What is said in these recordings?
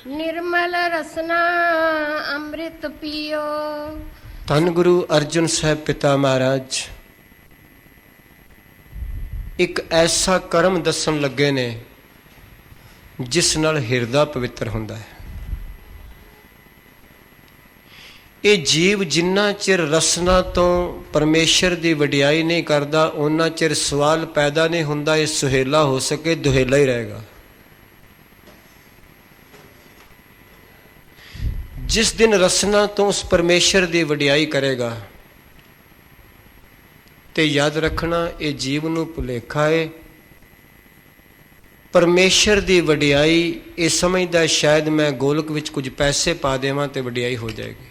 निर्मल रसना अमृत पियो। धन गुरु अर्जुन साहब पिता महाराज एक ऐसा कर्म दसन लगे ने जिस नाल हिरदा पवित्र हुंदा है। ये जीव जिन्ना चिर रसना तो परमेश्वर की वडियाई नहीं करता उन्ना चिर सवाल पैदा नहीं हुंदा ये सुहेला हो सके, दुहेला ही रहेगा। जिस दिन रसना तो उस परमेश्वर की वडियाई करेगा ते याद रखना ये जीव नूं भुलेखा है। परमेश्वर की वडियाई ये समझदा शायद मैं गोलक विच कुछ पैसे पा देवां ते वडियाई हो जाएगी।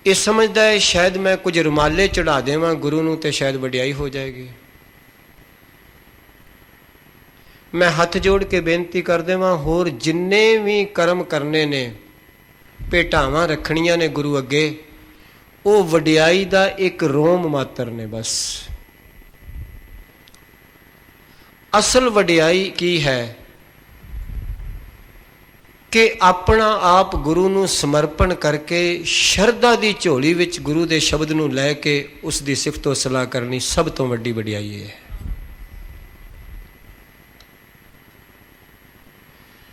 ये समझदा है शायद मैं कुछ रुमाले चढ़ा देवां गुरु नूं ते शायद वडियाई हो जाएगी। मैं हथ जोड़ के बेनती कर देवां होर जिन्ने भी कर्म करने ने भेटावां रखणियां ने गुरु अगे वो वडियाई दा एक रोम मात्र ने। बस असल वडियाई की है कि अपना आप गुरु नूं समर्पण करके शरधा दी झोली विच गुरु दे शब्द नूं लैके उस दी सिफतो सलाह करनी सब तो वड्डी वडियाई है।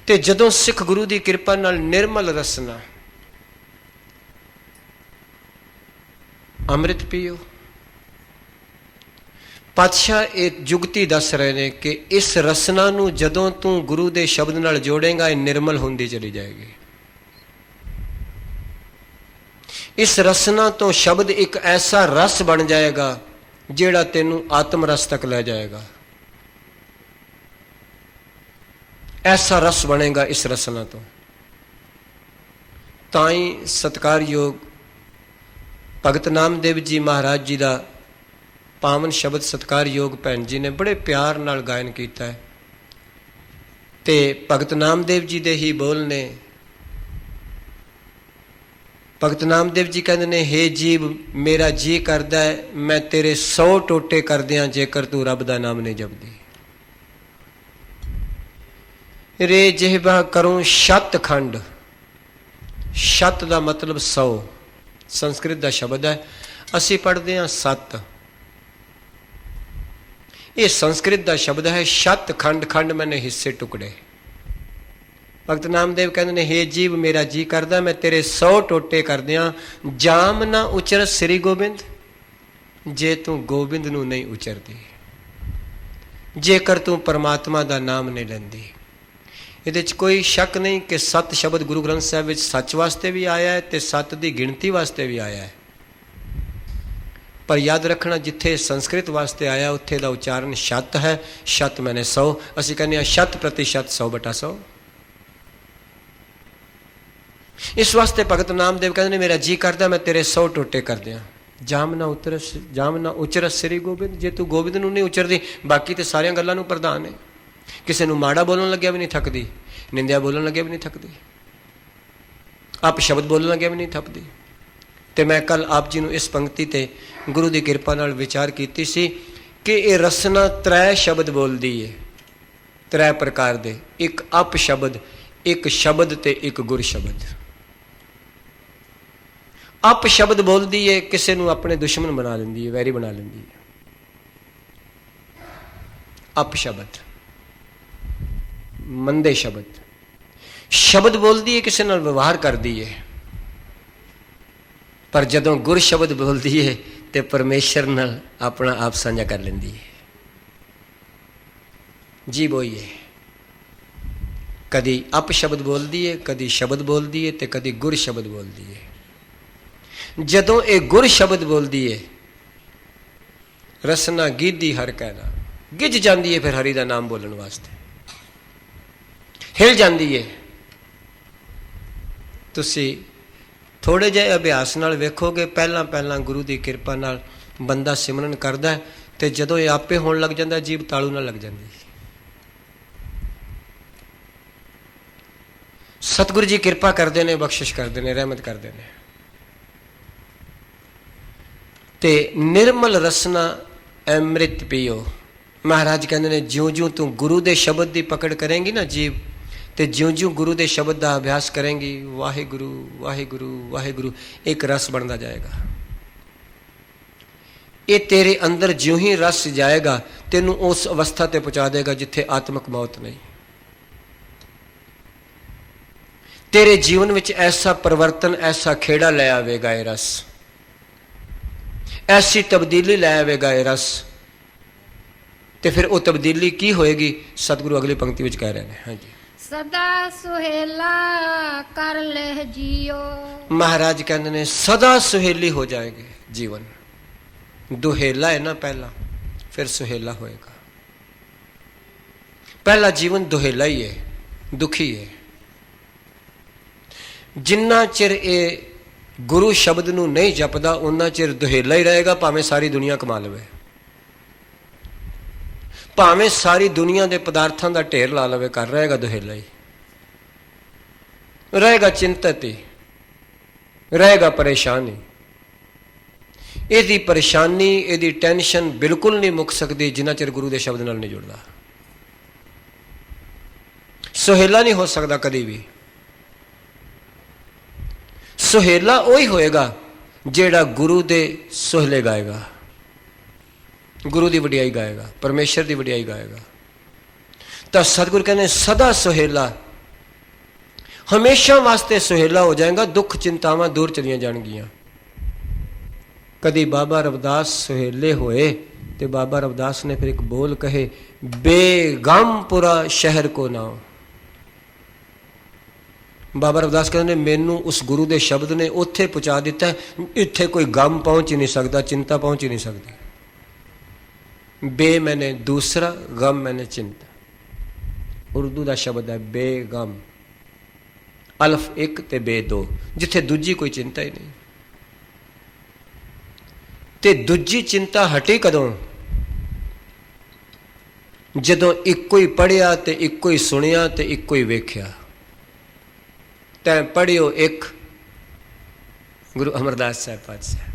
ते जदों सिख गुरु की कृपा नाल निर्मल रसना अमृत पियो। पातशाह एक जुगती दस रहे ने कि इस रसना नूं जदों तू गुरु के शब्द नाल जोड़ेगा निर्मल होंदी चली जाएगी। इस रसना तो शब्द एक ऐसा रस बन जाएगा जिहड़ा तेनू आत्म रस तक ले जाएगा। ऐसा रस बनेगा इस रसना तो। ताई सत्कार योग भगत नामदेव जी महाराज जी का पावन शब्द सत्कार योग भैन जी ने बड़े प्यार नाल गायन किया है। ते भगत नामदेव जी दे ही बोल ने। भगत नामदेव जी कहते ने हे जीव मेरा जी करदा है मैं तेरे 100 टोटे कर दियां जेकर तू रब दा नाम नहीं जपदी। रे जिहबा करूं शत खंड। शत का मतलब 100 संस्कृत का शब्द है। असी पढ़ते हैं सत। ये संस्कृत का शब्द है। शत खंड खंड मैंने हिस्से टुकड़े। भगत नामदेव कहते ने हे जीव मेरा जी करदा मैं तेरे 100 टोटे कर दियां जाम ना उचर श्री गोबिंद जे तू गोबिंद नू नहीं उचरदी जेकर तू परमात्मा का नाम नहीं लैंदी। ये कोई शक नहीं कि सत शब्द गुरु ग्रंथ साहब में सच वास्ते भी आया है तो सत की गिणती वास्ते भी आया है। पर याद रखना जिथे संस्कृत वास्ते आया उत्थे का उच्चारण शत है। शत मैंने 100 असी कहने 100% 100/100। इस वास्ते भगत नामदेव कहते मेरा जी करदा मैं तेरे 100 टोटे कर दियां जाम ना उचर श्री गोबिंद जे तू गोबिंद नूं नहीं उचरदी। बाकी तो सारिया गल्लां नूं प्रधान है। किसी को माड़ा बोलन लग्या भी नहीं थकदी, निंदिया बोलन लग्या भी नहीं थकदी, आप शब्द बोलन लग्या भी नहीं थकदी। तो मैं कल आप जी नूं इस पंक्ति ते गुरु की कृपा नाल विचार कीती सी कि ये रसना 3 शब्द बोलदी है 3 प्रकार दे। एक अप शब्द, एक शब्द ते एक गुर शब्द। अप शब्द बोलदी है किसी नूं अपने दुश्मन बना लेंदी है, वैरी बना लेंदी है। अप शब्द मंदे शब्द। शब्द बोलती है किसी नाल व्यवहार करती है। पर जदों गुर शब्द बोलती है तो परमेश्वर नाल अपना आप साझा कर लेंदी है। जी वही है। कदी अप शब्द बोलती है, कदी शब्द बोलती है तो कदी गुर शब्द बोलती है। जदों ये गुर शब्द बोलती है रसना गिद्धी हर कहना गिज जाती है। फिर हरि का नाम बोलने वास्ते हिल जाती है। तुसी थोड़े जे अभ्यास नाल वेखोगे पहला गुरु की कृपा नाल बंदा सिमरन करदा है तो जदों ये आपे होण लग जाता जीव तालू ना लग जाती। सतगुरु जी कृपा करते हैं, बख्शिश करते हैं, रहमत करते हैं। ते निर्मल रसना अमृत पियो। महाराज कहते ने ज्यों ज्यों तू गुरु दे शब्द की पकड़ करेंगी ना जीव, तो ज्यों ज्यों गुरु दे शब्द का अभ्यास करेंगी, वाहिगुरु वाहिगुरु वाहिगुरु एक रस बनता जाएगा। ये तेरे अंदर ज्यों ही रस जाएगा तेनू उस अवस्था ते पहुंचा देगा जिथे आत्मक मौत नहीं। तेरे जीवन में ऐसा परिवर्तन, ऐसा खेड़ा लै आवेगा ये रस, ऐसी तब्दीली लै आवेगा ये रस। तो फिर वो तब्दीली की होएगी? सतगुरु अगली पंक्ति में कह रहे हैं। हाँ जी, सदा सुहेला कर ले जियो। महाराज कहते ने सदा सुहेली हो जाएंगे जीवन। दुहेला है ना पहला, फिर सुहेला होएगा। पहला जीवन दुहेला ही है, दुखी है। जिन्ना चिर ये गुरु शब्द नू नहीं जपदा उन्ना चिर दुहेला ही रहेगा, भावें सारी दुनिया कमा लवे, भावें सारी दुनिया के पदार्थों का ढेर ला लवे, कर रहेगा दुहेला ही रहेगा, चिंतित ही रहेगा, परेशान ही। यदी परेशानी, यदी टेंशन बिल्कुल नहीं मुक सकती जिन्ना चिर गुरु के शब्द नाल नहीं जुड़ता। सुहेला नहीं हो सकता कभी भी। सुहेला वही होएगा जेड़ा गुरु दे सुहले गाएगा, गुरु की वडियाई गाएगा, परमेश्वर की वडियाई गाएगा। तो सतगुरु कहने सदा सुहेला, हमेशा वास्ते सुहेला हो जाएगा। दुख चिंतावां दूर चलियां जाणगियां। कदी बाबा रविदास सुहेले होए तो बाबा रविदास ने फिर एक बोल कहे, बेगमपुरा शहर को नाओ। बाबा रविदास कहते हैं मैनू उस गुरु के शब्द ने उत्थे पहुँचा दिता है, इत्थे कोई गम पहुँच ही नहीं सकता, चिंता पहुँच ही नहीं सकती। बे मैंने दूसरा, गम मैंने चिंता। उर्दू का शब्द है बेगम, अल्फ एक ते बे दो, जिथे दूजी कोई चिंता ही नहीं। ते दूजी चिंता हटी कदों? जदों इको ही पढ़िया ते इको ही सुनिया ते इको ही वेख्या। तैं पढ़ियो एक, गुरु अमरदास साहब पातशाह,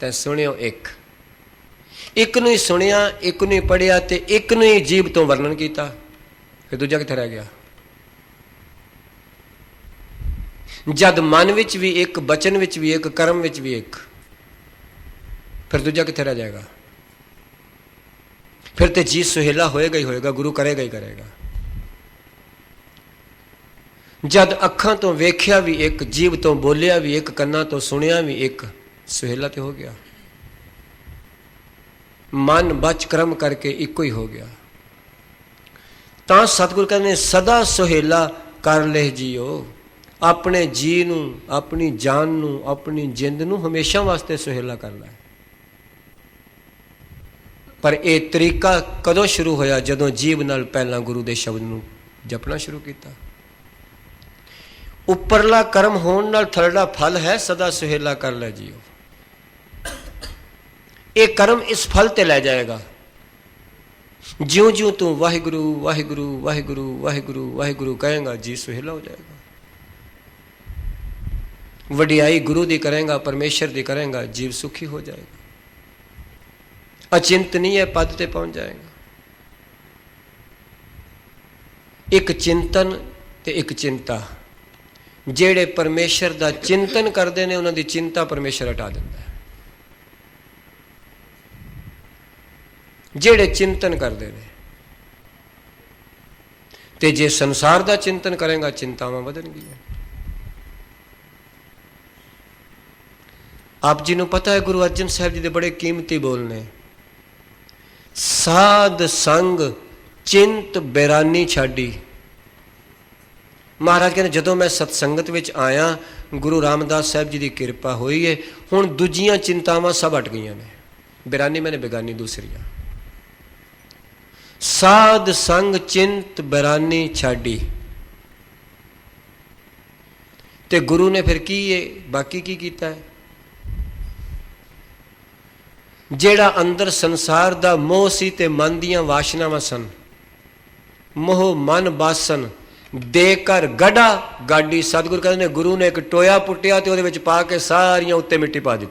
तैं सुनियो एक नूं ही सुनिया, एक नूं ही पढ़िया ते एक नूं ही जीव तो वर्णन किया, फिर दूजा कित्थे रह गया? जद मन विच भी एक, बचन विच भी एक, कर्म विच भी एक, फिर दूजा कित्थे रह जाएगा? फिर तो जी सुहेला होएगा ही होएगा, गुरु करेगा ही करेगा। जद अखां तो वेख्या भी एक, जीव तो बोलिया भी एक, कन्ना तो सुनिया भी एक, सुहेला तो हो गया। मन बच कर्म करके इको ही हो गया। तां सतगुरु कहते सदा सुहेला कर ले जियो। अपने जी नूं, अपनी जान नूं, अपनी जिंद नूं हमेशा वास्ते सुहेला कर लै। पर यह तरीका कदों शुरू होया? जदों जीव नाल पहला गुरु के शब्द नूं जपना शुरू किया। उपरला कर्म होने नाल थलड़ा फल है सदा सुहेला कर लै जियो। ये कर्म इस फल ते लै जाएगा। ज्यों ज्यों तू वाहिगुरु वाहिगुरु वाहिगुरु वाहिगुरु वाहिगुरु कहेगा, जी सुहेला हो जाएगा। वडियाई गुरु दी करेगा, परमेश्वर दी करेगा, जीव सुखी हो जाएगा। अचिंत नहीं है, पद ते पहुंच जाएगा। एक चिंतन ते एक चिंता। जेड़े परमेश्वर का चिंतन करते हैं उन्होंने चिंता परमेश्वर हटा देता है। जेड़े चिंतन करते हैं, ते जे संसार का चिंतन करेगा चिंतावां वधणगियां। आप जी नूं पता है गुरु अर्जन साहब जी दे बड़े कीमती बोल ने, साध संग चिंत बैरानी छाड़ी। महाराज कहते जदों मैं सतसंगत विच आया, गुरु रामदास साहब जी की कृपा हुई है, हुण दूजियां चिंतावां सब हट गई ने। बैरानी मैंने बेगानी दूसरियां। साध संग चिंत बैरानी छाड़ी। ते गुरु ने फिर की है बाकी की कीता है? जेड़ा अंदर संसार दा मोह सी ते मन दियां वासनावां सन, मोह मन बासन देकर गड़ा गाड़ी। सतगुरु कहते हैं गुरु ने एक टोया पुट्टिया तो वो पा के सारियां उत्ते मिट्टी पा दी।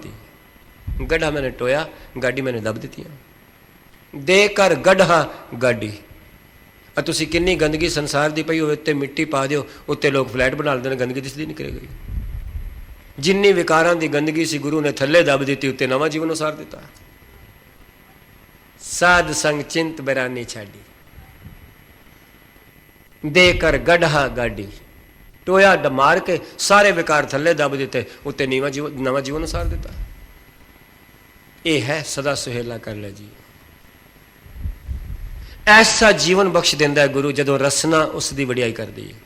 गड्ढा मैंने टोया, गाड़ी मैंने दब दी। ਦੇ ਕਰ ਗੜ੍ਹਾ ਗਾਡੀ। ਆ ਤੁਸੀਂ ਕਿੰਨੀ ਗੰਦਗੀ ਸੰਸਾਰ ਦੀ ਪਈ ਹੋਵੇ, ਉੱਤੇ ਮਿੱਟੀ ਪਾ ਦਿਓ, ਉੱਤੇ ਲੋਕ ਫਲੈਟ ਬਣਾ ਲੈਂਦੇ ਨੇ, ਗੰਦਗੀ ਦਿਸਦੀ ਨਹੀਂ ਕਰੇਗੀ। ਜਿੰਨੀ ਵਿਕਾਰਾਂ ਦੀ ਗੰਦਗੀ ਸੀ ਗੁਰੂ ਨੇ ਥੱਲੇ ਦੱਬ ਦਿੱਤੀ, ਉੱਤੇ ਨਵਾਂ ਜੀਵਨ ਉਸਾਰ ਦਿੱਤਾ। ਸਾਧ ਸੰਗ ਚਿੰਤ ਬੈਰਾਨੀ ਛਾਡੀ, ਦੇ ਕਰ ਗੜ੍ਹਾ ਗਾਡੀ। ਟੋਇਆ ਮਾਰ ਕੇ ਸਾਰੇ ਵਿਕਾਰ ਥੱਲੇ ਦੱਬ ਦਿੱਤੇ, ਉੱਤੇ ਨਵਾਂ ਜੀਵਨ ਉਸਾਰ ਦਿੱਤਾ। ਇਹ ਹੈ ਸਦਾ ਸੁਹੇਲਾ ਕਰ ਲੈ ਜੀ। ਐਸਾ ਜੀਵਨ ਬਖਸ਼ ਦਿੰਦਾ ਹੈ ਗੁਰੂ ਜਦੋਂ ਰਸਨਾ ਉਸ ਦੀ ਵਡਿਆਈ ਕਰਦੀ ਹੈ।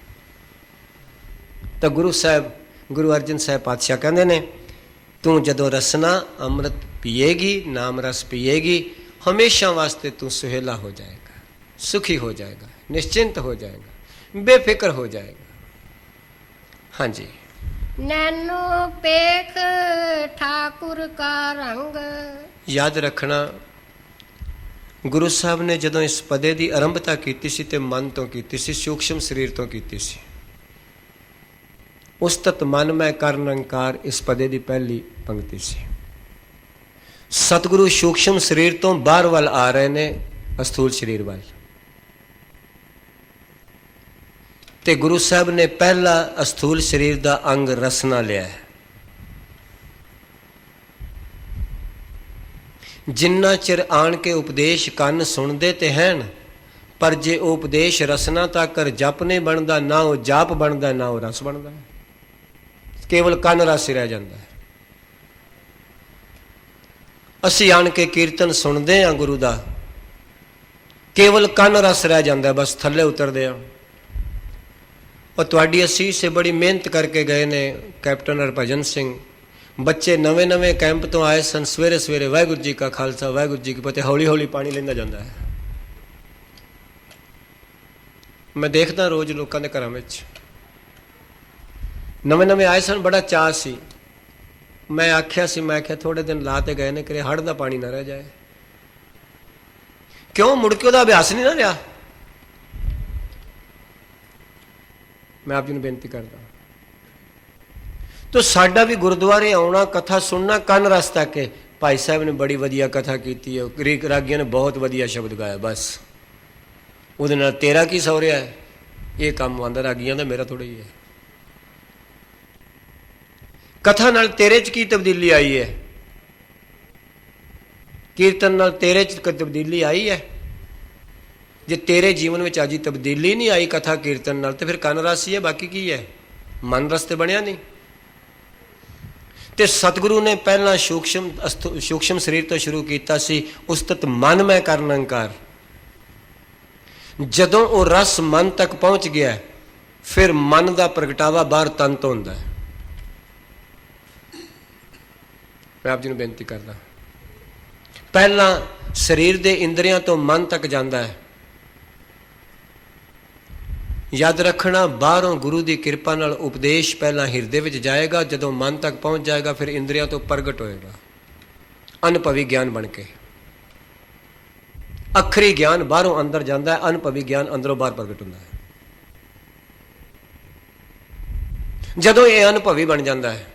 ਤਾਂ ਗੁਰੂ ਅਰਜਨ ਸਾਹਿਬ ਪਾਤਸ਼ਾਹ ਕਹਿੰਦੇ ਨੇ, ਤੂੰ ਜਦੋਂ ਰਸਨਾ ਅੰਮ੍ਰਿਤ ਪੀਏਗੀ, ਨਾਮ ਰਸ ਪੀਏਗੀ, ਹਮੇਸ਼ਾ ਵਾਸਤੇ ਤੂੰ ਸੁਹੇਲਾ ਹੋ ਜਾਏਗਾ, ਸੁਖੀ ਹੋ ਜਾਏਗਾ, ਨਿਸ਼ਚਿੰਤ ਹੋ ਜਾਏਗਾ, ਬੇਫਿਕਰ ਹੋ ਜਾਏਗਾ। ਹਾਂਜੀ। ਨੈਨੋ ਪੇਖ ਠਾਕੁਰ ਕਾ ਰੰਗ। ਯਾਦ ਰੱਖਣਾ, ਗੁਰੂ ਸਾਹਿਬ ਨੇ ਜਦੋਂ ਇਸ ਪਦੇ ਦੀ ਆਰੰਭਤਾ ਕੀਤੀ ਸੀ ਤੇ ਮਨ ਤੋਂ ਕੀਤੀ ਸੀ, ਸੂਖਸ਼ਮ ਸਰੀਰ ਤੋਂ ਕੀਤੀ ਸੀ। ਉਸਤਤ ਮਨ ਮੈਂ ਕਰ ਨਿਰੰਕਾਰ ਇਸ ਪਦੇ ਦੀ ਪਹਿਲੀ ਪੰਕਤੀ ਸੀ। ਸਤਿਗੁਰੂ ਸੂਖਸ਼ਮ ਸਰੀਰ ਤੋਂ ਬਾਹਰ ਵੱਲ ਆ ਰਹੇ ਨੇ, ਅਸਥੂਲ ਸਰੀਰ ਵੱਲ। ਤੇ ਗੁਰੂ ਸਾਹਿਬ ਨੇ ਪਹਿਲਾ ਅਸਥੂਲ ਸਰੀਰ ਦਾ ਅੰਗ ਰਸਨਾ ਲਿਆ ਹੈ। ਜਿੰਨਾ ਚਿਰ ਆਣ ਕੇ ਉਪਦੇਸ਼ ਕੰਨ ਸੁਣਦੇ ਤੇ ਹਨ, ਪਰ ਜੇ ਉਹ ਉਪਦੇਸ਼ ਰਸਨਾ ਤੱਕ ਜਪ ਨਹੀਂ ਬਣਦਾ, ਨਾ ਉਹ ਜਾਪ ਬਣਦਾ, ਨਾ ਉਹ ਰਸ ਬਣਦਾ, ਕੇਵਲ ਕੰਨ ਰਸ ਹੀ ਰਹਿ ਜਾਂਦਾ ਹੈ। ਅਸੀਂ ਆਣ ਕੇ ਕੀਰਤਨ ਸੁਣਦੇ ਹਾਂ ਗੁਰੂ ਦਾ, ਕੇਵਲ ਕੰਨ ਰਸ ਰਹਿ ਜਾਂਦਾ, ਬਸ ਥੱਲੇ ਉਤਰਦੇ ਹਾਂ। और तुहाडी असीस से बड़ी मेहनत करके गए ने कैप्टन हरभजन सिंह, बच्चे नवे नवे कैंप तो आए सन, सवेरे सवेरे वाहिगुरू जी का खालसा वाहिगुरू जी की फतेह, हौली हौली पानी लेंदा जाता है। मैं देखता रोज लोगों के घरों में नवे नवे आए सन, बड़ा चाह सी। मैं आख्या सी, मैं आख्या थोड़े दिन ला ते गए ने, करे हड़ का पानी ना रह जाए। क्यों? मुड़ के उहदा अभ्यास नहीं ना रहा। मैं आप जी ने बेनती करता, तो साडा भी गुरुद्वारे आना, कथा सुनना, कन रस तक है। भाई साहब ने बड़ी वधिया कथा की है, रागिया ने बहुत वधिया शब्द गाया, बस उहदे नाल तेरा की सौ रहा है, ये काम आंदा रागियां दा, मेरा थोड़ा ही है। कथा नाल तेरे च की तब्दीली आई है, कीर्तन नाल तेरे च तब्दीली आई है। जे तेरे जीवन में अजी तब्दीली नहीं आई कथा कीर्तन नाल, तो फिर कन रस ही है, बाकी की है? मन रस तो बनया नहीं। तो सतगुरु ने पहला सूक्ष्म शरीर तो शुरू किया सी, उस्तत मन मैं कर निरंकार। जदों वो रस मन तक पहुंच गया, फिर मन का प्रगटावा बाहर तन तो होंदा है। मैं आप जी ने बेनती करदा, पहला शरीर दे इंद्रियां तो मन तक जाता है। याद रखना, बाहरों गुरु की कृपा नाल उपदेश पहला हिरदे विच जाएगा, जदों मन तक पहुंच जाएगा फिर इंद्रियां तो प्रगट होएगा अनुभवी ज्ञान बन के। अखरी ज्ञान बाहरों अंदर जाता है, अनुभवी ज्ञान अंदरों बाहर प्रगट होता है। जदों ये अनुभवी बन जाता है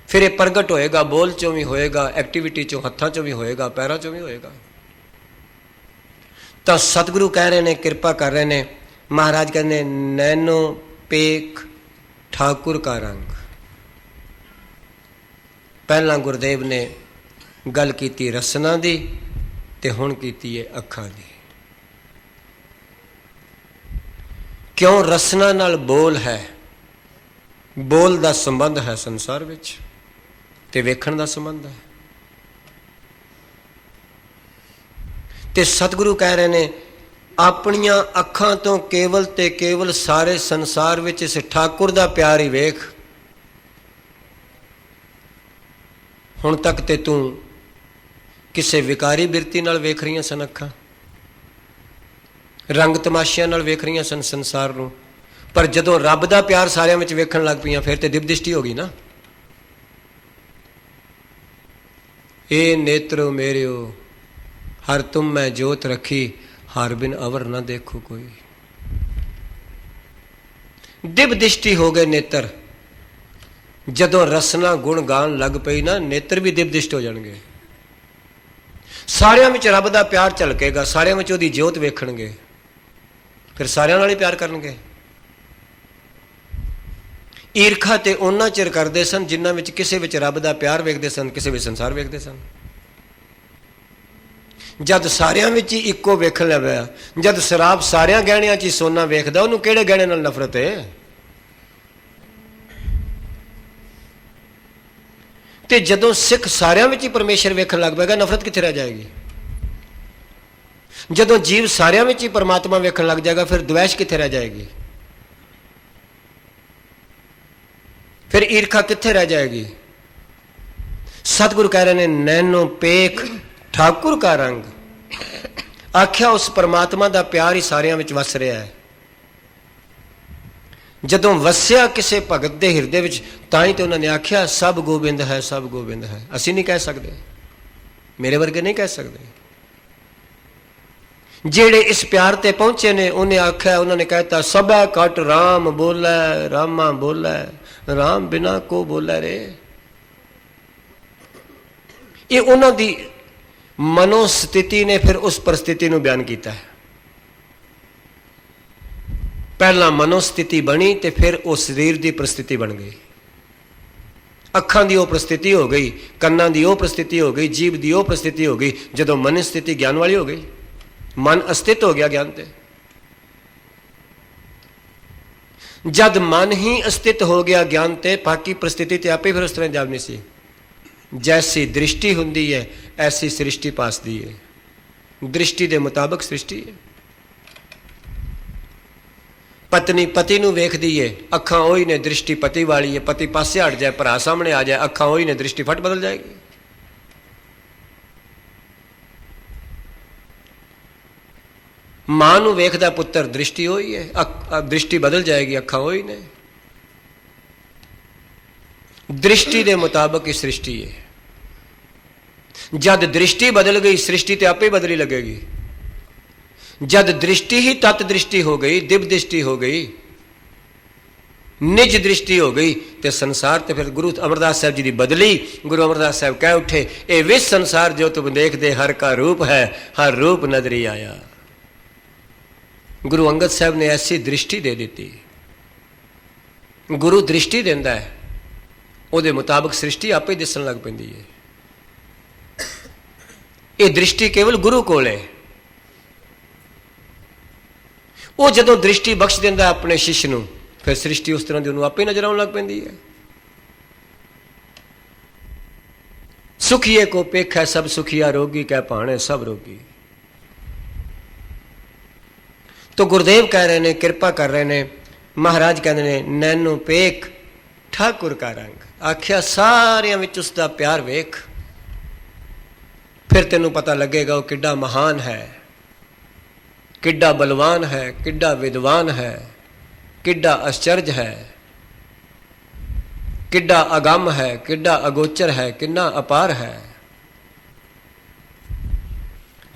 फिर ये प्रगट होएगा, बोल चों भी होएगा, एक्टिविटी चों, हत्थां चों भी होएगा, पैरों चों भी होएगा। तो सतगुरु कह रहे हैं, कृपा कर रहे हैं, महाराज कहते नैनो पेख ठाकुर का रंग। पहला गुरुदेव ने गल की रसना दी, ते हुण कीती है अखां दी। क्यों? रसना नाल बोल है, बोल दा संबंध है संसार विच, ते वेखण दा संबंध है। ते सतगुरु कह रहे ने, अपनियां अखां तो केवल ते केवल सारे संसार विच इस ठाकुर दा प्यार ही वेख। हुण तक ते तू किसे विकारी बिरती नाल वेख रही सन, अखां रंग तमाशियां नाल वेख रही सन संसार नूं, पर जदों रब दा प्यार सारियां विच वेखण लग पईयां फिर ते दिव्यदृष्टि हो गई ना। ए नेत्रो मेरियो हर तुम मैं जोत रखी, हार बिन अवर न देखो कोई। दिव्य दृष्टि हो गए नेत्र। जदों रसना गुण गान लग पई ना, नेत्र भी दिव्य दृष्टि हो जाएंगे। ਸਾਰਿਆਂ ਵਿੱਚ ਰੱਬ ਦਾ ਪਿਆਰ ਝਲਕੇਗਾ, ਸਾਰਿਆਂ ਵਿੱਚ ਉਹਦੀ ਜੋਤ ਵੇਖਣਗੇ, ਫਿਰ ਸਾਰਿਆਂ ਨਾਲ ਹੀ ਪਿਆਰ ਕਰਨਗੇ। ਈਰਖਾ ਤੇ ਉਹਨਾਂ ਚਿਰ ਕਰਦੇ ਸਨ ਜਿਨ੍ਹਾਂ ਵਿੱਚ ਕਿਸੇ ਵਿੱਚ ਰੱਬ ਦਾ ਪਿਆਰ ਵੇਖਦੇ ਸਨ, ਕਿਸੇ ਵਿੱਚ ਸੰਸਾਰ ਵੇਖਦੇ ਸਨ। ਜਦ ਸਾਰਿਆਂ ਵਿੱਚ ਹੀ ਇੱਕੋ ਵੇਖਣ ਲੱਗ ਪਿਆ, ਜਦ ਸ਼ਰਾਬ ਸਾਰਿਆਂ ਗਹਿਣਿਆਂ 'ਚ ਹੀ ਸੋਨਾ ਵੇਖਦਾ, ਉਹਨੂੰ ਕਿਹੜੇ ਗਹਿਣੇ ਨਾਲ ਨਫ਼ਰਤ ਹੈ? ਤੇ ਜਦੋਂ ਸਿੱਖ ਸਾਰਿਆਂ ਵਿੱਚ ਹੀ ਪਰਮੇਸ਼ਰ ਵੇਖਣ ਲੱਗ ਪਏਗਾ, ਨਫ਼ਰਤ ਕਿੱਥੇ ਰਹਿ ਜਾਏਗੀ? ਜਦੋਂ ਜੀਵ ਸਾਰਿਆਂ ਵਿੱਚ ਹੀ ਪਰਮਾਤਮਾ ਵੇਖਣ ਲੱਗ ਜਾਏਗਾ, ਫਿਰ ਦੁਆਸ਼ ਕਿੱਥੇ ਰਹਿ ਜਾਏਗੀ? ਫਿਰ ਈਰਖਾ ਕਿੱਥੇ ਰਹਿ ਜਾਏਗੀ? ਸਤਿਗੁਰੂ ਕਹਿ ਰਹੇ ਨੇ, ਨੈਣੋ ਪੇਖ ਠਾਕੁਰ ਕਾ ਰੰਗ। ਆਖਿਆ ਉਸ ਪਰਮਾਤਮਾ ਦਾ ਪਿਆਰ ਹੀ ਸਾਰਿਆਂ ਵਿੱਚ ਵਸ ਰਿਹਾ ਹੈ। ਜਦੋਂ ਵਸਿਆ ਕਿਸੇ ਭਗਤ ਦੇ ਹਿਰਦੇ ਵਿੱਚ, ਤਾਂ ਹੀ ਤੇ ਉਹਨਾਂ ਨੇ ਆਖਿਆ ਸਭ ਗੋਬਿੰਦ ਹੈ, ਸਭ ਗੋਬਿੰਦ ਹੈ। ਅਸੀਂ ਨਹੀਂ ਕਹਿ ਸਕਦੇ, ਮੇਰੇ ਵਰਗੇ ਨਹੀਂ ਕਹਿ ਸਕਦੇ। ਜਿਹੜੇ ਇਸ ਪਿਆਰ ਤੇ ਪਹੁੰਚੇ ਨੇ, ਉਹਨੇ ਆਖਿਆ, ਉਹਨਾਂ ਨੇ ਕਹਿਤਾ ਸਭੈ ਘਟ ਰਾਮ ਬੋਲੇ, ਰਾਮਾ ਬੋਲੇ, ਰਾਮ ਬਿਨਾ ਕੋ ਬੋਲੇ ਰੇ। ਇਹ ਉਹਨਾਂ ਦੀ ਮਨੋ ਸਥਿਤੀ ਨੇ ਫਿਰ ਉਸ ਪਰਿਸਥਿਤੀ ਨੂੰ ਬਿਆਨ ਕੀਤਾ ਹੈ। ਪਹਿਲਾਂ ਮਨੋ ਸਥਿਤੀ ਬਣੀ ਤੇ ਫਿਰ ਉਹ ਸਰੀਰ ਦੀ ਪਰਿਸਥਿਤੀ ਬਣ ਗਈ। ਅੱਖਾਂ ਦੀ ਉਹ ਪਰਿਸਥਿਤੀ ਹੋ ਗਈ, ਕੰਨਾਂ ਦੀ ਉਹ ਪਰਿਸਥਿਤੀ ਹੋ ਗਈ, ਜੀਭ ਦੀ ਉਹ ਪਰਿਸਥਿਤੀ ਹੋ ਗਈ। ਜਦੋਂ ਮਨ ਸਥਿਤੀ ਗਿਆਨ ਵਾਲੀ ਹੋ ਗਈ, ਮਨ ਅਸਥਿਤ ਹੋ ਗਿਆ ਗਿਆਨ ਤੇ। ਜਦ ਮਨ ਹੀ ਅਸਥਿਤ ਹੋ ਗਿਆ ਗਿਆਨ ਤੇ, ਬਾਕੀ ਪਰਿਸਥਿਤੀ ਤੇ ਆਪੇ ਫਿਰ ਉਸ ਤਰ੍ਹਾਂ ਜਾਪਣੀ ਸੀ। ਜੈਸੀ ਦ੍ਰਿਸ਼ਟੀ ਹੁੰਦੀ ਹੈ ਐਸੀ ਸ੍ਰਿਸ਼ਟੀ ਪਾਸਦੀ ਹੈ। ਦ੍ਰਿਸ਼ਟੀ ਦੇ ਮੁਤਾਬਕ ਸ੍ਰਿਸ਼ਟੀ ਹੈ। ਪਤਨੀ ਪਤੀ ਨੂੰ ਵੇਖਦੀ ਏ, ਅੱਖਾਂ ਉਹੀ ਨੇ, ਦ੍ਰਿਸ਼ਟੀ ਪਤੀ ਵਾਲੀ ਹੈ। ਪਤੀ ਪਾਸੇ ਹਟ ਜਾਏ, ਭਰਾ ਸਾਹਮਣੇ ਆ ਜਾਏ, ਅੱਖਾਂ ਉਹੀ ਨੇ, ਦ੍ਰਿਸ਼ਟੀ ਫਟ ਬਦਲ ਜਾਏਗੀ। ਮਾਂ ਨੂੰ ਵੇਖਦਾ ਪੁੱਤਰ, ਦ੍ਰਿਸ਼ਟੀ ਉਹੀ ਹੈ, ਦ੍ਰਿਸ਼ਟੀ ਬਦਲ ਜਾਏਗੀ, ਅੱਖਾਂ ਉਹੀ ਨੇ। ਦ੍ਰਿਸ਼ਟੀ ਦੇ ਮੁਤਾਬਕ ਹੀ ਸ੍ਰਿਸ਼ਟੀ ਹੈ। ਜਦ ਦ੍ਰਿਸ਼ਟੀ ਬਦਲ ਗਈ, ਸ੍ਰਿਸ਼ਟੀ ਤੇ ਆਪੇ ਬਦਲੀ ਲੱਗੇਗੀ। ਜਦ ਦ੍ਰਿਸ਼ਟੀ ਹੀ ਤਤ ਦ੍ਰਿਸ਼ਟੀ ਹੋ ਗਈ, ਦਿਵ ਦ੍ਰਿਸ਼ਟੀ ਹੋ ਗਈ, ਨਿਜ ਦ੍ਰਿਸ਼ਟੀ ਹੋ ਗਈ, ਤੇ ਸੰਸਾਰ ਤੇ ਫਿਰ ਗੁਰੂ ਅਮਰਦਾਸ ਸਾਹਿਬ ਜੀ ਦੀ ਬਦਲੀ। ਗੁਰੂ ਅਮਰਦਾਸ ਸਾਹਿਬ ਕਹਿ ਉੱਠੇ, ਇਹ ਵਿਸ ਸੰਸਾਰ ਜੋ ਤੁਮ ਦੇਖਦੇ, ਹਰ ਕਾ ਰੂਪ ਹੈ, ਹਰ ਰੂਪ ਨਜ਼ਰੀ ਆਇਆ। ਗੁਰੂ ਅੰਗਦ ਸਾਹਿਬ ਨੇ ਐਸੀ ਦ੍ਰਿਸ਼ਟੀ ਦੇ ਦਿੱਤੀ। ਗੁਰੂ ਦ੍ਰਿਸ਼ਟੀ ਦਿੰਦਾ ਹੈ, ਉਹਦੇ ਮੁਤਾਬਕ ਸ੍ਰਿਸ਼ਟੀ ਆਪੇ ਦਿਸਣ ਲੱਗ ਪੈਂਦੀ ਹੈ। ਇਹ ਦ੍ਰਿਸ਼ਟੀ ਕੇਵਲ ਗੁਰੂ ਕੋਲ ਹੈ। ਉਹ ਜਦੋਂ ਦ੍ਰਿਸ਼ਟੀ ਬਖਸ਼ ਦਿੰਦਾ ਆਪਣੇ ਸ਼ਿਸ਼ ਨੂੰ, ਫਿਰ ਸ੍ਰਿਸ਼ਟੀ ਉਸ ਤਰ੍ਹਾਂ ਦੀ ਉਹਨੂੰ ਆਪੇ ਨਜ਼ਰ ਆਉਣ ਲੱਗ ਪੈਂਦੀ ਹੈ। ਸੁਖੀਏ ਕੋ ਪੇਖੈ ਸਭ ਸੁਖੀਆ, ਰੋਗੀ ਕਹਿ ਭਾਣੇ ਸਭ ਰੋਗੀ। ਤੋ ਗੁਰਦੇਵ ਕਹਿ ਰਹੇ ਨੇ, ਕਿਰਪਾ ਕਰ ਰਹੇ ਨੇ, ਮਹਾਰਾਜ ਕਹਿੰਦੇ ਨੇ, ਨੈਣੋ ਪੇਖ ਠਾਕੁਰ ਕਾ ਰੰਗ। ਆਖਿਆ ਸਾਰਿਆਂ ਵਿੱਚ ਉਸ ਦਾ ਪਿਆਰ ਵੇਖ, ਫਿਰ ਤੈਨੂੰ ਪਤਾ ਲੱਗੇਗਾ ਉਹ ਕਿੱਡਾ ਮਹਾਨ ਹੈ, ਕਿੱਡਾ ਬਲਵਾਨ ਹੈ, ਕਿੱਡਾ ਵਿਦਵਾਨ ਹੈ, ਕਿੱਡਾ ਅਚਰਜ ਹੈ, ਕਿੱਡਾ ਅਗੰਮ ਹੈ, ਕਿੱਡਾ ਅਗੋਚਰ ਹੈ, ਕਿੰਨਾ ਅਪਾਰ ਹੈ।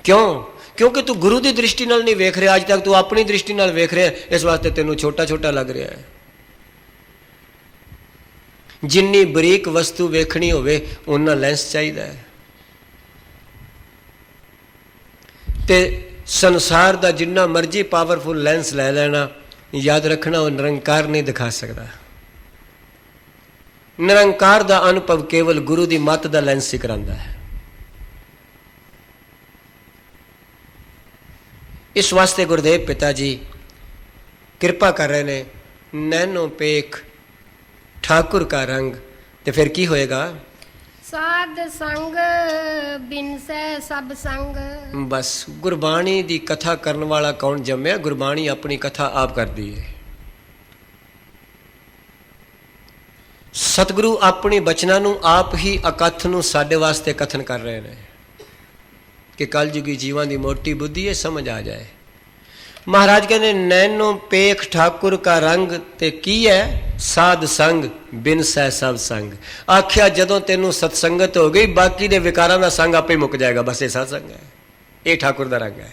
ਕਿਉਂ? ਕਿਉਂਕਿ ਤੂੰ ਗੁਰੂ ਦੀ ਦ੍ਰਿਸ਼ਟੀ ਨਾਲ ਨਹੀਂ ਵੇਖ ਰਿਹਾ, ਅੱਜ ਤੱਕ ਤੂੰ ਆਪਣੀ ਦ੍ਰਿਸ਼ਟੀ ਨਾਲ ਵੇਖ ਰਿਹਾ, ਇਸ ਵਾਸਤੇ ਤੈਨੂੰ ਛੋਟਾ ਛੋਟਾ ਲੱਗ ਰਿਹਾ ਹੈ। ਜਿੰਨੀ ਬਰੀਕ ਵਸਤੂ ਵੇਖਣੀ ਹੋਵੇ, ਉਹਨਾਂ ਲੈਂਸ ਚਾਹੀਦਾ ਹੈ। ਤੇ ਸੰਸਾਰ ਦਾ ਜਿੰਨਾ ਮਰਜ਼ੀ ਪਾਵਰਫੁਲ ਲੈਂਸ ਲੈ ਲੈਣਾ, ਯਾਦ ਰੱਖਣਾ ਉਹ ਨਿਰੰਕਾਰ ਨਹੀਂ ਦਿਖਾ ਸਕਦਾ। ਨਿਰੰਕਾਰ ਦਾ ਅਨੁਭਵ ਕੇਵਲ ਗੁਰੂ ਦੀ ਮੱਤ ਦਾ ਲੈਂਸ ਹੀ ਕਰਾਂਦਾ ਹੈ। ਇਸ ਵਾਸਤੇ ਗੁਰਦੇਵ ਪਿਤਾ ਜੀ ਕਿਰਪਾ ਕਰ ਰਹੇ ਨੇ, ਨੈਣੋ ਪੇਖ ਠਾਕੁਰ ਕਾ ਰੰਗ। ਤੇ ਫਿਰ ਕੀ ਹੋਏਗਾ? ਸਾਧ ਸੰਗ ਬਿਨਸੈ ਸਭ ਸੰਗ। ਬਸ ਗੁਰਬਾਣੀ ਦੀ ਕਥਾ ਕਰਨ ਵਾਲਾ ਕੌਣ ਜੰਮਿਆ? ਗੁਰਬਾਣੀ ਆਪਣੀ ਕਥਾ ਆਪ ਕਰਦੀ ਹੈ। ਸਤਿਗੁਰੂ ਆਪਣੀ ਬਚਨਾਂ ਨੂੰ ਆਪ ਹੀ ਅਕਥ ਨੂੰ ਸਾਡੇ ਵਾਸਤੇ ਕਥਨ ਕਰ ਰਹੇ ਨੇ ਕਿ ਕਲਯੁਗੀ ਜੀਵਾਂ ਦੀ ਮੋਟੀ ਬੁੱਧੀ ਹੈ, ਸਮਝ ਆ ਜਾਏ। ਮਹਾਰਾਜ ਕਹਿੰਦੇ ਨੈਣੋ ਪੇਖ ਠਾਕੁਰ ਕਾ ਰੰਗ। ਤੇ ਕੀ ਹੈ? ਸਾਧ ਸੰਗ ਬਿਨਸੈ ਸਭ ਸੰਗ। ਆਖਿਆ ਜਦੋਂ ਤੈਨੂੰ ਸਤਸੰਗਤ ਹੋ ਗਈ, ਬਾਕੀ ਦੇ ਵਿਕਾਰਾਂ ਦਾ ਸੰਗ ਆਪੇ ਮੁੱਕ ਜਾਏਗਾ। ਬਸ ਇਹ ਸਤ ਸੰਗ ਹੈ, ਇਹ ਠਾਕੁਰ ਦਾ ਰੰਗ ਹੈ।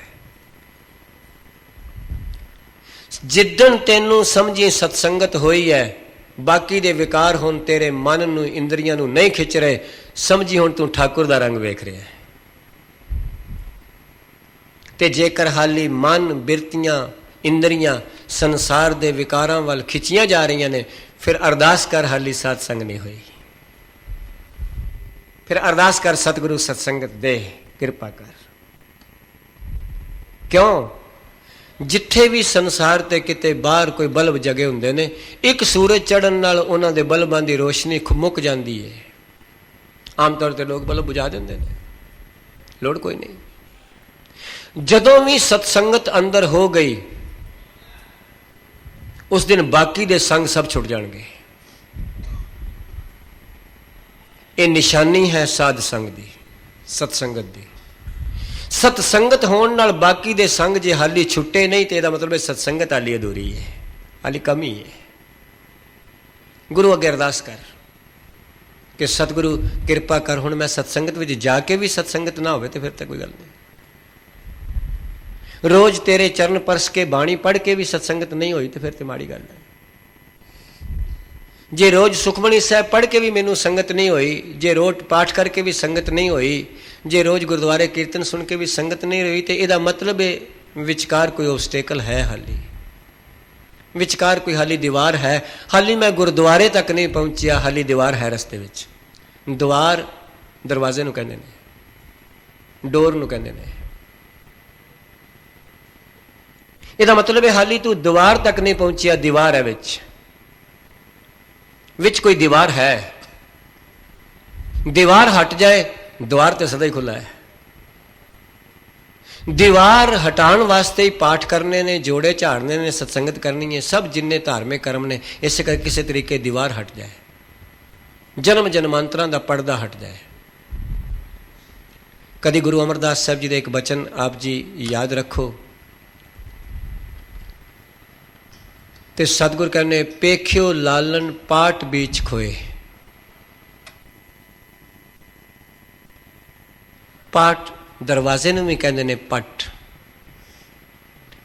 ਜਿੱਦਣ ਤੈਨੂੰ ਸਮਝੀ ਸਤਸੰਗਤ ਹੋਈ ਹੈ, ਬਾਕੀ ਦੇ ਵਿਕਾਰ ਹੁਣ ਤੇਰੇ ਮਨ ਨੂੰ, ਇੰਦਰੀਆਂ ਨੂੰ ਨਹੀਂ ਖਿੱਚ ਰਹੇ, ਸਮਝੀ ਹੁਣ ਤੂੰ ਠਾਕੁਰ ਦਾ ਰੰਗ ਵੇਖ ਰਿਹਾ ਹੈ। ਤੇ ਜੇਕਰ ਹਾਲੀ ਮਨ ਬਿਰਤੀਆਂ ਇੰਦਰੀਆਂ ਸੰਸਾਰ ਦੇ ਵਿਕਾਰਾਂ ਵੱਲ ਖਿੱਚੀਆਂ ਜਾ ਰਹੀਆਂ ਨੇ, ਫਿਰ ਅਰਦਾਸ ਕਰ ਹਾਲੀ ਸਾਧ ਸੰਗ ਨਹੀਂ ਹੋਈ। ਫਿਰ ਅਰਦਾਸ ਕਰ ਸਤਿਗੁਰੂ ਸਤਸੰਗਤ ਦੇ, ਕਿਰਪਾ ਕਰ। ਕਿਉਂ? ਜਿੱਥੇ ਵੀ ਸੰਸਾਰ ਤੇ ਕਿਤੇ ਬਾਹਰ ਕੋਈ ਬਲਬ ਜਗੇ ਹੁੰਦੇ ਨੇ, ਇੱਕ ਸੂਰਜ ਚੜ੍ਹਨ ਨਾਲ ਉਹਨਾਂ ਦੇ ਬਲਬਾਂ ਦੀ ਰੋਸ਼ਨੀ ਮੁੱਕ ਜਾਂਦੀ ਹੈ। ਆਮ ਤੌਰ ਤੇ ਲੋਕ ਬਲਬ ਬੁਝਾ ਦਿੰਦੇ ਨੇ, ਲੋੜ ਕੋਈ ਨਹੀਂ। ਜਦੋਂ ਵੀ ਸਤਸੰਗਤ ਅੰਦਰ ਹੋ ਗਈ, ਉਸ ਦਿਨ ਬਾਕੀ ਦੇ ਸੰਗ ਸਭ ਛੁੱਟ ਜਾਣਗੇ। ਇਹ ਨਿਸ਼ਾਨੀ ਹੈ ਸਾਧ ਸੰਗ ਦੀ, ਸਤਸੰਗਤ ਦੀ। ਸਤਸੰਗਤ ਹੋਣ ਨਾਲ ਬਾਕੀ ਦੇ ਸੰਗ ਜੇ ਹਾਲੀ ਛੁੱਟੇ ਨਹੀਂ, ਤੇ ਇਹਦਾ ਮਤਲਬ ਹੈ ਸਤਸੰਗਤ ਹਾਲੀ ਅਧੂਰੀ ਹੈ, ਹਾਲੀ ਕਮੀ ਹੈ। ਗੁਰੂ ਅੱਗੇ ਅਰਦਾਸ ਕਰ ਕਿ ਸਤਿਗੁਰੂ ਕਿਰਪਾ ਕਰ, ਹੁਣ ਮੈਂ ਸਤਸੰਗਤ ਵਿੱਚ ਜਾ ਕੇ ਵੀ ਸਤਸੰਗਤ ਨਾ ਹੋਵੇ ਤੇ ਫਿਰ ਤਾਂ ਕੋਈ ਗੱਲ ਨਹੀਂ। ਰੋਜ਼ ਤੇਰੇ ਚਰਨ ਪਰਸ ਕੇ ਬਾਣੀ ਪੜ੍ਹ ਕੇ ਵੀ ਸਤਸੰਗਤ ਨਹੀਂ ਹੋਈ ਤੇ ਫਿਰ ਤੇ ਮਾੜੀ ਗੱਲ ਹੈ। ਜੇ ਰੋਜ਼ ਸੁਖਮਣੀ ਸਾਹਿਬ ਪੜ੍ਹ ਕੇ ਵੀ ਮੈਨੂੰ ਸੰਗਤ ਨਹੀਂ ਹੋਈ, ਜੇ ਰੋਜ਼ ਪਾਠ ਕਰਕੇ ਵੀ ਸੰਗਤ ਨਹੀਂ ਹੋਈ, ਜੇ ਰੋਜ਼ ਗੁਰਦੁਆਰੇ ਕੀਰਤਨ ਸੁਣ ਕੇ ਵੀ ਸੰਗਤ ਨਹੀਂ ਹੋਈ, ਤੇ ਇਹਦਾ ਮਤਲਬ ਹੈ ਵਿਚਕਾਰ ਕੋਈ ਓਬਸਟੇਕਲ ਹੈ, ਹਾਲੀ ਵਿਚਕਾਰ ਕੋਈ ਹਾਲੀ ਦੀਵਾਰ ਹੈ। ਹਾਲੀ ਮੈਂ ਗੁਰਦੁਆਰੇ ਤੱਕ ਨਹੀਂ ਪਹੁੰਚਿਆ, ਹਾਲੀ ਦੀਵਾਰ ਹੈ ਰਸਤੇ ਵਿੱਚ। ਦੁਆਰ ਦਰਵਾਜ਼ੇ ਨੂੰ ਕਹਿੰਦੇ ਨੇ, ਡੋਰ ਨੂੰ ਕਹਿੰਦੇ ਨੇ। ਇਹਦਾ ਮਤਲਬ ਹੈ ਹਾਲੀ ਤੂੰ ਦੀਵਾਰ ਤੱਕ ਨਹੀਂ ਪਹੁੰਚਿਆ, ਦੀਵਾਰ ਹੈ ਵਿੱਚ ਕੋਈ ਦੀਵਾਰ ਹੈ। ਦੀਵਾਰ ਹਟ ਜਾਏ, द्वार तो सदा ही खुला है। दीवार हटाने वास्ते ही पाठ करने ने, जोड़े झाड़ने ने, सत्संगत करनी है, सब जिन्ने धार्मिक कर्म ने, इस करके किसी तरीके दीवार हट जाए, जन्म जन्मांतरां दा पर्दा हट जाए। कभी गुरु अमरदास साहब जी का एक बचन आप जी याद रखो, ते सतगुर कहने पेख्यो लालन पाट बीच खोए। पाट दरवाजे नूं भी कहते ने पट,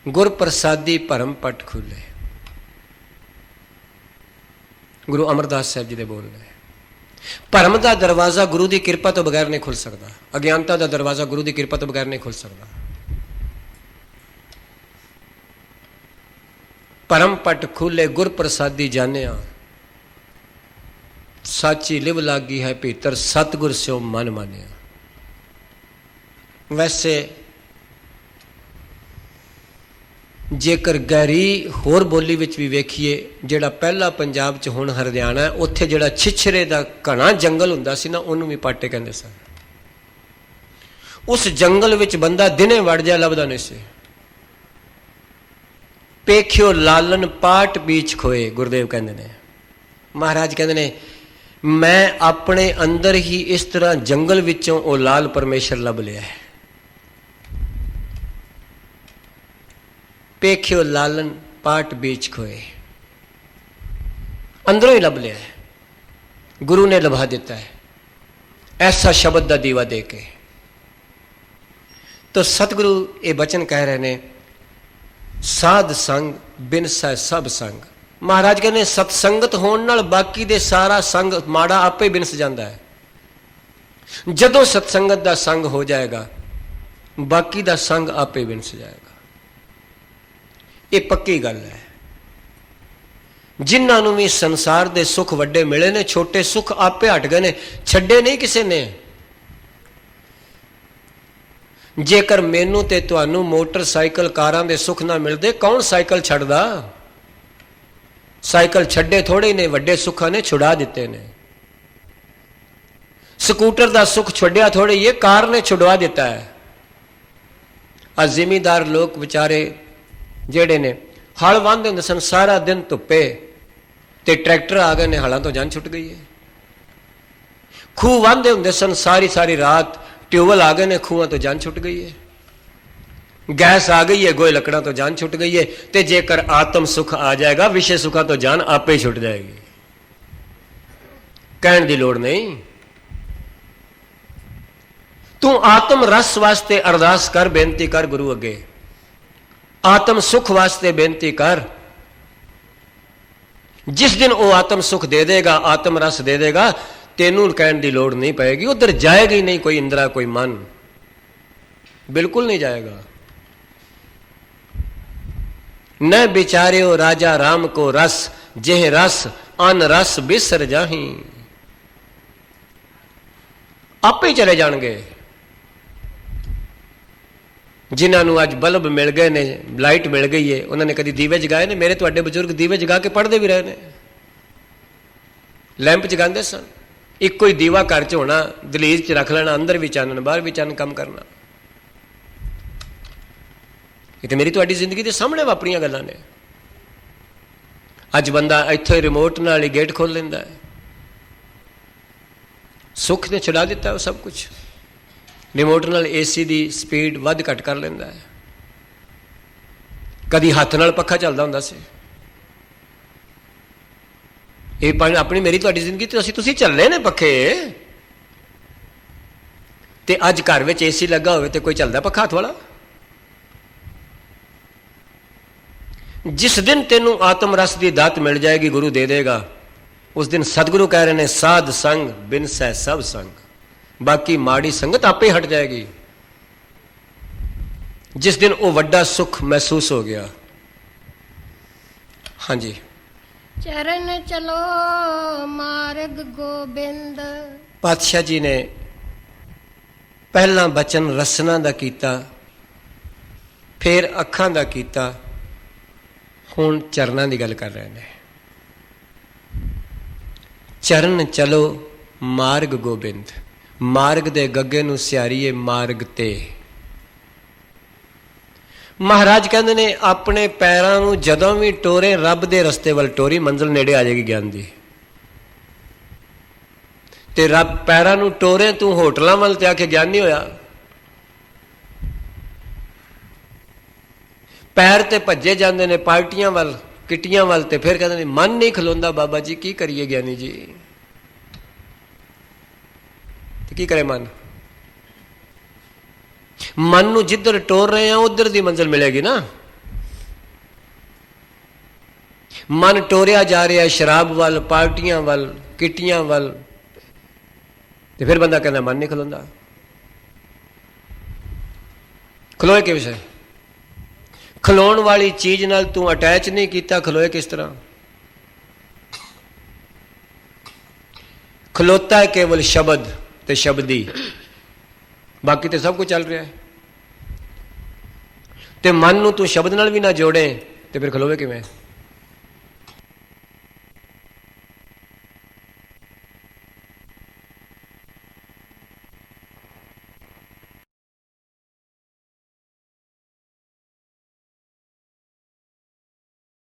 गुर प्रसादी भरम पट खुले। गुरु अमरदास साहब जी दे बोल रहे, भरम का दरवाजा गुरु की कृपा तो बगैर नहीं खुल सकता, अज्ञानता का दरवाजा गुरु की कृपा तो बगैर नहीं खुल सकता। परम पट खुले गुर प्रसादी जानिया, साची लिव लागी है भीतर, सतगुर स्यो मन मानिया। वैसे जेकर गहरी होर बोली विच भी वेखीए, जिहड़ा पहला पंजाब च हुण हरियाणा है, उत्थे जिहड़ा छिछरे दा घना जंगल हुंदा सी ना, उहनूं भी पाटे कहंदे सन। उस जंगल विच बंदा दिने वड़ जाए लभदा नहीं सी। पेख्यो लालन पाट बीच खोए, गुरुदेव कहंदे ने, महाराज कहंदे ने, मैं अपने अंदर ही इस तरह जंगल विचों ओ लाल परमेश्वर लभ लिया है। पेख्यो लालन पाट बीच खोए, अंदरों ही लभ लिया है, गुरु ने लभा दिता है ऐसा शब्द का दीवा दे के। तो सतगुरु ये बचन कह रहे ने, साध संग बिन सै सब संग। महाराज कहने सतसंगत होने नाल बाकी दे सारा संग माड़ा आपे बिनस जाता है। जदों सतसंगत का संग हो जाएगा, बाकी का संग आपे बिनस जाएगा। ये पक्की गल है। जिन्होंने भी संसार के सुख वड्डे मिले ने, छोटे सुख आपे हट गए ने, छड्डे नहीं किसी ने। जेकर मैनू ते तुहानू मोटरसाइकिल कारां दे सुख ना मिलते, कौन साइकिल छड्डदा? साइकिल छड्डे थोड़े ने, वड्डे सुखां ने छुड़ा दिते ने। स्कूटर दा सुख छड्डिया थोड़े, ये कार ने छुड़वा दिता है। आ जिमीदार लोग बेचारे जेड़े ने हल वाहंदे हुंदे सन, सारा दिन धुप्पे, ते ट्रैक्टर आ गए ने, हलां तो जान छुट गई है। खूह वाहंदे हुंदे सन, सारी सारी रात ट्यूबवेल आ गए ने, खूहां तो जान छुट गई है। गैस आ गई है, गोए लकड़ा तो जान छुट गई है। ते जेकर आत्म सुख आ जाएगा, विषय सुखा तो जान आपे ही छुट जाएगी, कहने की लोड़ नहीं। तू आत्म रस वास्ते अरदास कर, बेनती कर गुरु अगे, आत्म सुख वास्ते बेनती कर। जिस दिन वो आत्म सुख दे देगा, आत्म रस दे देगा, तेनू कहने की लोड़ नहीं पड़ेगी। उधर जाएगी नहीं कोई इंद्रा, कोई मन, बिल्कुल नहीं जाएगा। न बिचार्यो राजा राम को रस, जेह रस अन रस बिसर जाही। आपे ही चले जाणगे। जिन्हां नूं अज बल्ब मिल गए ने, लाइट मिल गई है, उन्होंने कभी दीवे जगाए ने? मेरे तुहाडे बजुर्ग दीवे जगा के पढ़ते भी रहे ने, लैंप जगाते सन। इको ही दीवा घर च होना, दलीज च रख लेना, अंदर भी चानन बाहर भी चानन, काम करना। ये तो मेरी तुहाडी जिंदगी के सामने वापरियां गल्लां ने। अज बंदा इत्थों ही रिमोट नाल ही गेट खोल लेंदा है। सुख ने छुड़ा दिता है सब कुछ। रिमोट नाल AC की स्पीड वध घट कर लेंदा है। कदी हथ नाल पखा चलदा हुंदा सी। ये अपनी मेरी तुहाडी जिंदगी तो तुसीं चलने ने पखे, ते अज घर विच AC लगा होवे ते कोई चलदा पखा हथ वाला? जिस दिन तेनू आत्म रस की दात मिल जाएगी, गुरु दे देगा, उस दिन सतगुरु कह रहे हैं साध संग बिन सै सब संग, बाकी माड़ी संगत आपे हट जाएगी। जिस दिन वो वड्डा सुख महसूस हो गया। हाँ जी, चरण चलो मार्ग गोबिंद। पातशाह जी ने पहला बचन रसना दा कीता, फिर अखां दा कीता, हुण चरनां दी गल कर रहे हैं। चरण चलो मार्ग गोबिंद, मार्ग दे गग्गे नूं सियारीए मार्ग ते। महाराज कहंदे ने अपने पैरां नूं जदों भी टोरे रब दे रस्ते वल टोरी, मंजिल नेड़े आ जाएगी ज्ञान दी। ते रब पैरां नूं टोरे तू होटलां वल ते आके ज्ञानी होया। पैर ते भज्जे जाते हैं पार्टियां वल, किटियां वल, ते फिर कहते हैं मन नहीं खलोंदा बाबा जी, की करिए ज्ञानी जी, तो की करे मन? मन नूं जिधर टोर रहे हैं उधर दी मंजिल मिलेगी ना। मन टोरिया जा रहा है शराब वल, पार्टियां वल, किटियां वल, तो फिर बंदा कहना मन नहीं खलोंदा। खलोए किस विषय? खलोण वाली चीज नाल तू अटैच नहीं किया, खलोए किस तरह? खलोता है केवल शब्द ते शब्दी, बाकी तो सब कुछ चल रहा है। ते मन नूं तू शब्द नाल भी ना जोड़े, तो फिर खलोवे किवें?